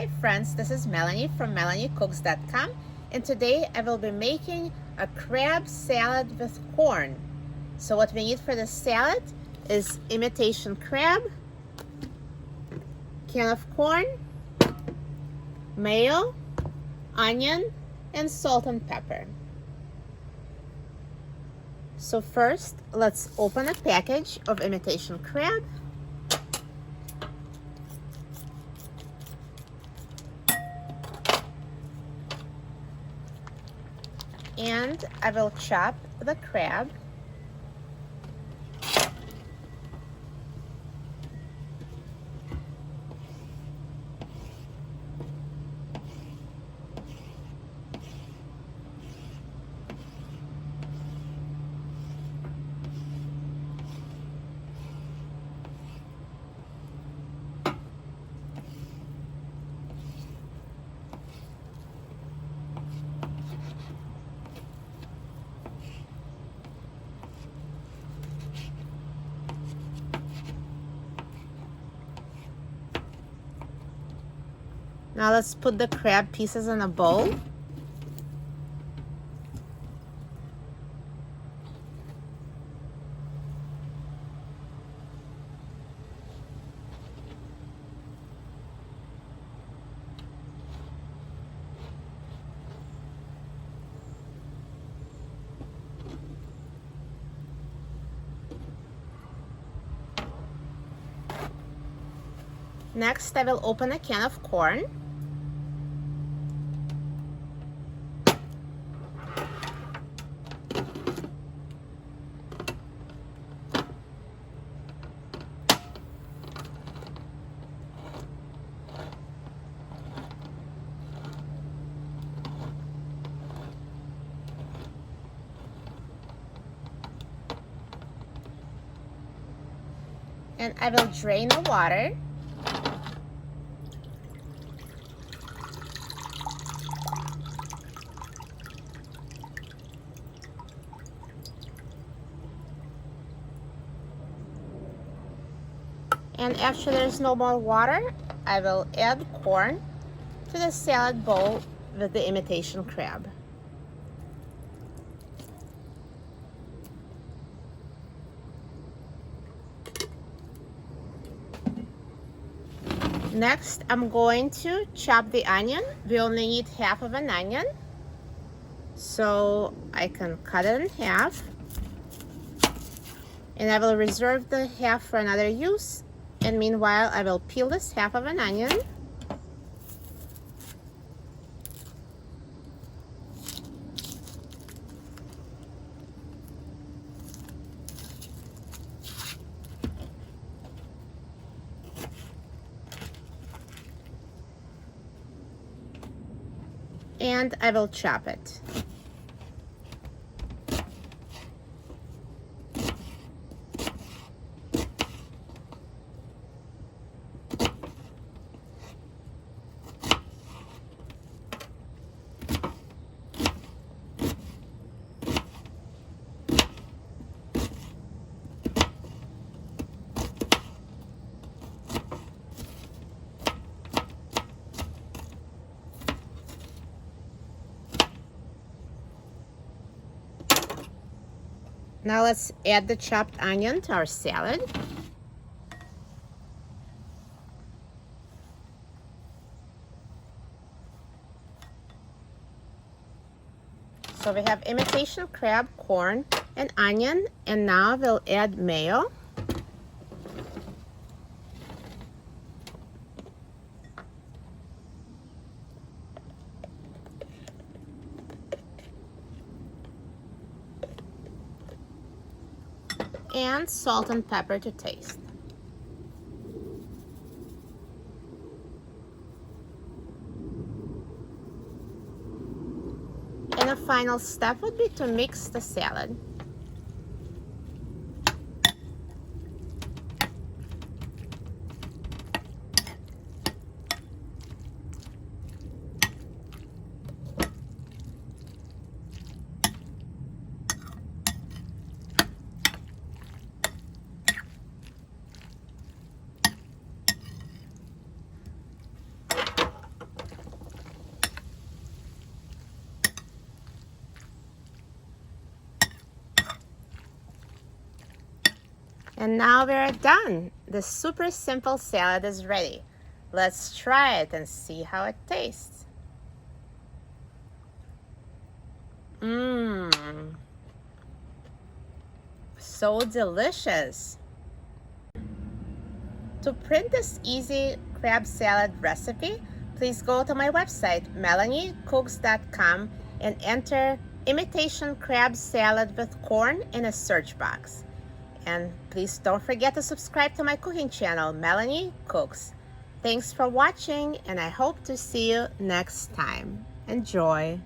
Hi friends, this is Melanie from melaniecooks.com, and today I will be making a crab salad with corn. So what we need for this salad is imitation crab, can of corn, mayo, onion, and salt and pepper. So first, let's open a package of imitation crab. And I will chop the crab. Now let's put the crab pieces in a bowl. Next, I will open a can of corn. And I will drain the water. And after there's no more water, I will add corn to the salad bowl with the imitation crab. Next, I'm going to chop the onion. We only need half of an onion, so I can cut it in half. And I will reserve the half for another use. And meanwhile, I will peel this half of an onion. And I will chop it. Now let's add the chopped onion to our salad. So we have imitation crab, corn, and onion, and now we'll add mayo. And salt and pepper to taste. And the final step would be to mix the salad. And now we're done. The super simple salad is ready. Let's try it and see how it tastes. Mmm. So delicious. To print this easy crab salad recipe, please go to my website, melaniecooks.com, and enter imitation crab salad with corn in a search box. And please don't forget to subscribe to my cooking channel, Melanie Cooks. Thanks for watching, and I hope to see you next time. Enjoy!